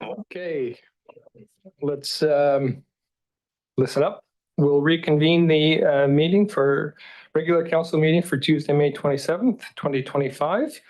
Okay, let's listen up. We'll reconvene the regular council meeting for Tuesday, May 27th, 2025.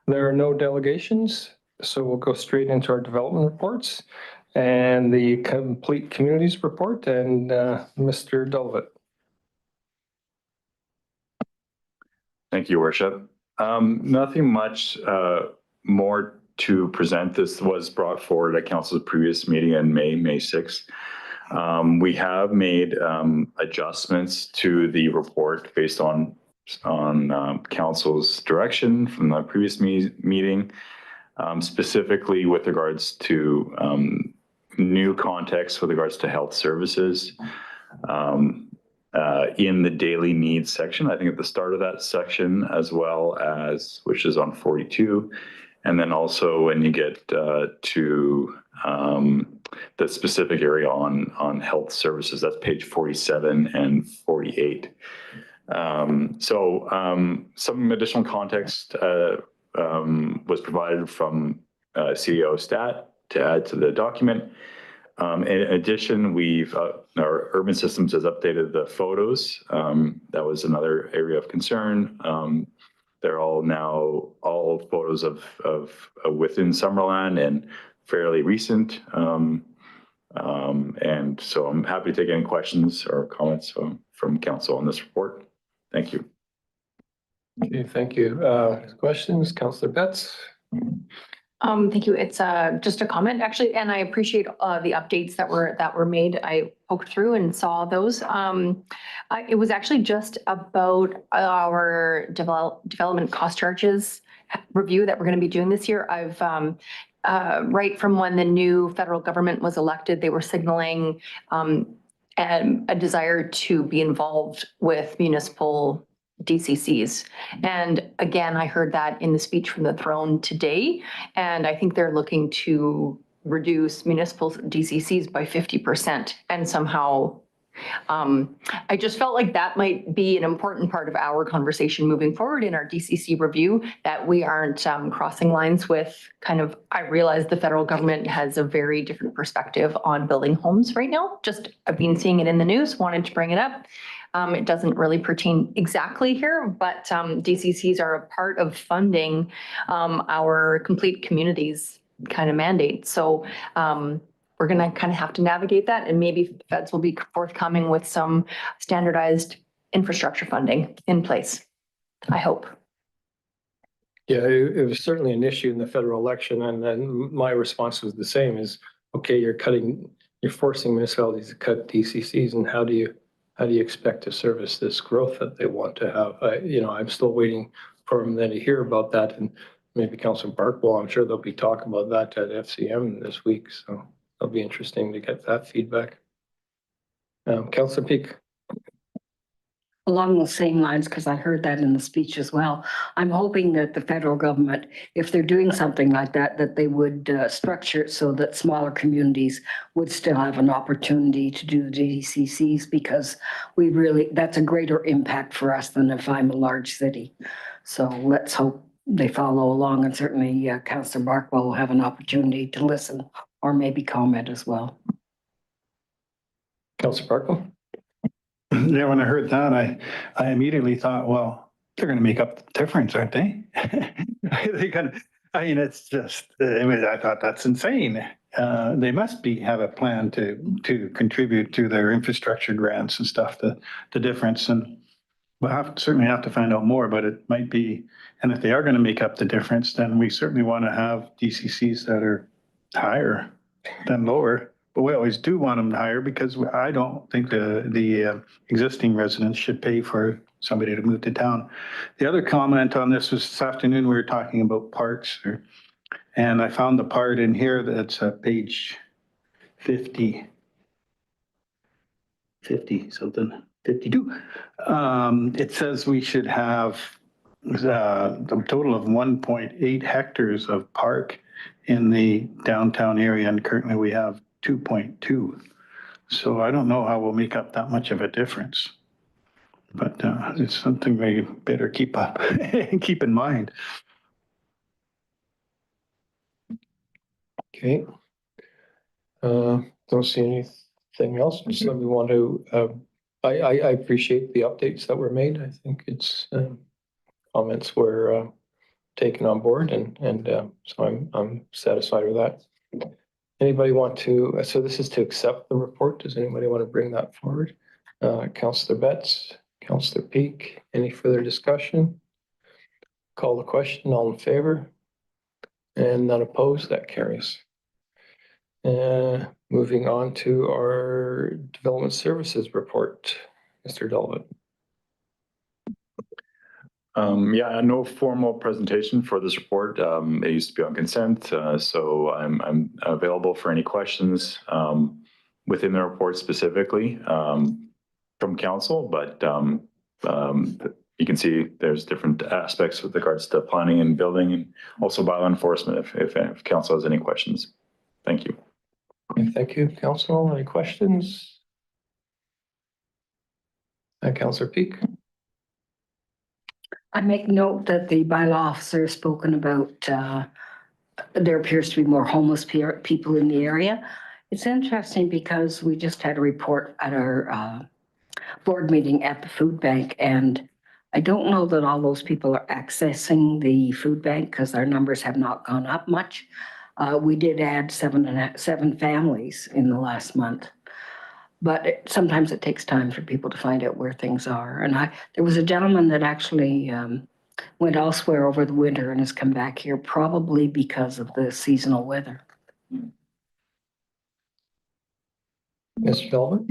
There are no delegations, so we'll go straight into our development reports and the complete communities report and Mr. Dulvit. Thank you, Worship. Nothing much more to present. This was brought forward at council's previous meeting in May 6th. We have made adjustments to the report based on council's direction from the previous meeting, specifically with regards to new context with regards to health services. In the daily needs section, I think at the start of that section, as well as, which is on 42. And then also when you get to the specific area on health services, that's page 47 and 48. Some additional context was provided from CEO Stat to add to the document. In addition, our urban systems has updated the photos. That was another area of concern. They're all now photos of within Summerland and fairly recent. And so I'm happy to take any questions or comments from council on this report. Thank you. Okay, thank you. Questions, Councillor Betts? Thank you. It's just a comment, actually, and I appreciate the updates that were made. I poked through and saw those. It was actually just about our development cost charges review that we're going to be doing this year. I've right from when the new federal government was elected, they were signaling a desire to be involved with municipal DCCs. And again, I heard that in the speech from the throne today, and I think they're looking to reduce municipal DCCs by 50%. And somehow, I just felt like that might be an important part of our conversation moving forward in our DCC review, that we aren't crossing lines with I realize the federal government has a very different perspective on building homes right now. Just I've been seeing it in the news, wanted to bring it up. It doesn't really pertain exactly here, but DCCs are a part of funding our complete communities mandate. So we're going to have to navigate that, and maybe feds will be forthcoming with some standardized infrastructure funding in place, I hope. Yeah, it was certainly an issue in the federal election, and then my response was the same: is okay, you're forcing municipalities to cut DCCs, and how do you expect to service this growth that they want to have? I'm still waiting for them then to hear about that, and maybe Councilor Barkwell, I'm sure they'll be talking about that at FCM this week, so it'll be interesting to get that feedback. Councilor Peak. Along those same lines, because I heard that in the speech as well, I'm hoping that the federal government, if they're doing something like that, that they would structure it so that smaller communities would still have an opportunity to do DCCs, because that's a greater impact for us than if I'm a large city. So let's hope they follow along, and certainly Councillor Barkwell will have an opportunity to listen or maybe comment as well. Councillor Barkwell. Yeah, when I heard that, I immediately thought, well, they're going to make up the difference, aren't they? It's just, I thought that's insane. They must have a plan to contribute to their infrastructure grants and stuff, the difference. And we'll certainly have to find out more, but it might be, and if they are going to make up the difference, then we certainly want to have DCCs that are higher than lower. But we always do want them higher, because I don't think the existing residents should pay for somebody to move to town. The other comment on this afternoon, we were talking about parks, and I found the part in here that's page 50 something, 52. It says we should have a total of 1.8 hectares of park in the downtown area, and currently we have 2.2. So I don't know how we'll make up that much of a difference, but it's something we better keep up and keep in mind. Okay. Don't see anything else. So we want to, I appreciate the updates that were made. I think it's, comments were, taken on board and so I'm satisfied with that. Anybody want to, so this is to accept the report. Does anybody want to bring that forward? Councillor Betts, Councillor Peak, any further discussion? Call the question, all in favor? And none opposed, that carries. Moving on to our development services report, Mr. Delvin. Yeah, no formal presentation for this report. It used to be on consent, so I'm available for any questions within the report specifically from council, but you can see there's different aspects with regards to planning and building and also bylaw enforcement if council has any questions. Thank you. Thank you, council. Any questions? Councillor Peak. I make note that the bylaw officer has spoken about, there appears to be more homeless people in the area. It's interesting because we just had a report at our board meeting at the food bank, and I don't know that all those people are accessing the food bank because our numbers have not gone up much. We did add seven families in the last month. But sometimes it takes time for people to find out where things are. And there was a gentleman that actually went elsewhere over the winter and has come back here probably because of the seasonal weather. Mr. Delvin.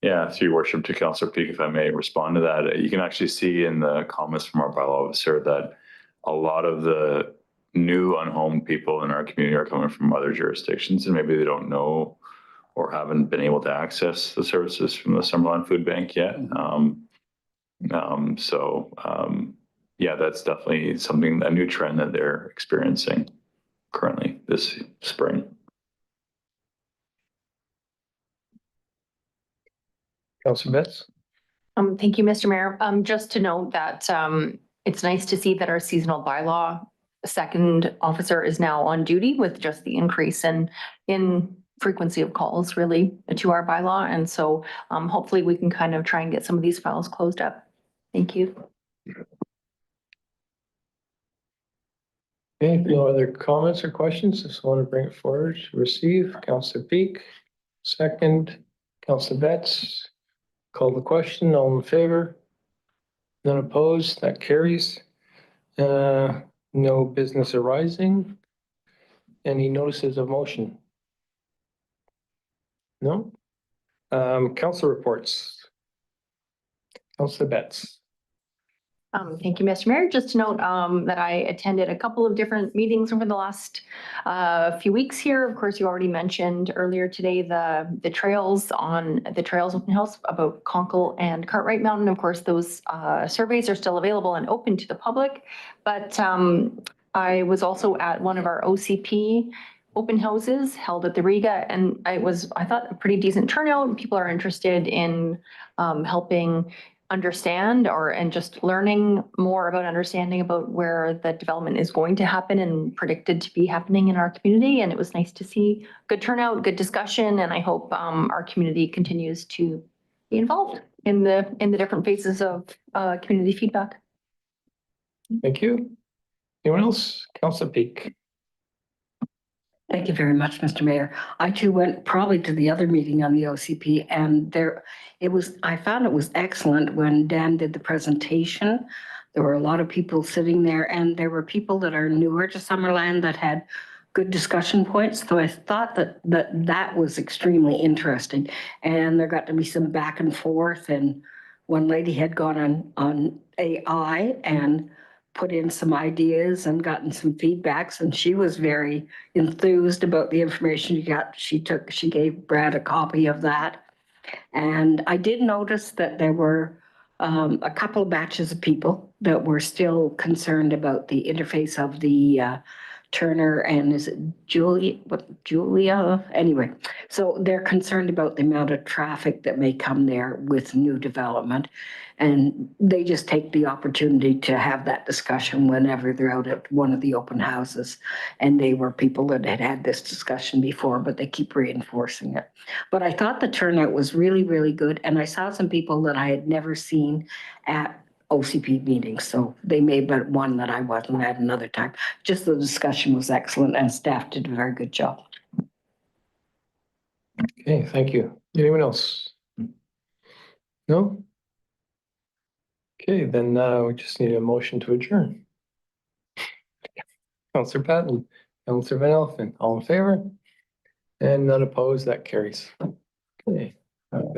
Yeah, through your worship to Councillor Peak, if I may respond to that. You can actually see in the comments from our bylaw officer that a lot of the new unhomed people in our community are coming from other jurisdictions and maybe they don't know or haven't been able to access the services from the Summerland Food Bank yet. Yeah, that's definitely a new trend that they're experiencing currently this spring. Councillor Betts. Thank you, Mr. Mayor. Just to note that it's nice to see that our seasonal bylaw second officer is now on duty with just the increase in frequency of calls really to our bylaw. And so hopefully we can kind of try and get some of these files closed up. Thank you. Okay, no other comments or questions? Just want to bring it forward to receive. Councillor Peak, second. Councillor Betts, call the question. All in favor? None opposed? That carries. No business arising. Any notices of motion? No? Council reports. Councillor Betts. Thank you, Mr. Mayor. Just to note that I attended a couple of different meetings over the last few weeks here. Of course, you already mentioned earlier today the trails open house about Conkle and Cartwright Mountain. Of course, those surveys are still available and open to the public. But I was also at one of our OCP open houses held at the Riga, and I thought a pretty decent turnout. People are interested in helping understand and just learning more about understanding about where the development is going to happen and predicted to be happening in our community. And it was nice to see good turnout, good discussion, and I hope our community continues to be involved in the different phases of community feedback. Thank you. Anyone else? Councillor Peak. Thank you very much, Mr. Mayor. I too went probably to the other meeting on the OCP, and I found it was excellent when Dan did the presentation. There were a lot of people sitting there, and there were people that are newer to Summerland that had good discussion points. So I thought that was extremely interesting. And there got to be some back and forth, and one lady had gone on AI and put in some ideas and gotten some feedbacks, and she was very enthused about the information she got. She gave Brad a copy of that. And I did notice that there were a couple of batches of people that were still concerned about the interface of the Turner and is it Julia? Anyway, so they're concerned about the amount of traffic that may come there with new development. And they just take the opportunity to have that discussion whenever they're out at one of the open houses. And they were people that had had this discussion before, but they keep reinforcing it. But I thought the turnout was really, really good. And I saw some people that I had never seen at OCP meetings. So they made but one that I wasn't at another time. Just the discussion was excellent and staff did a very good job. Okay, thank you. Anyone else? No? Okay, then we just need a motion to adjourn. Counselor Patton, Counselor Van Elfen, all in favor? And none opposed, that carries. Okay.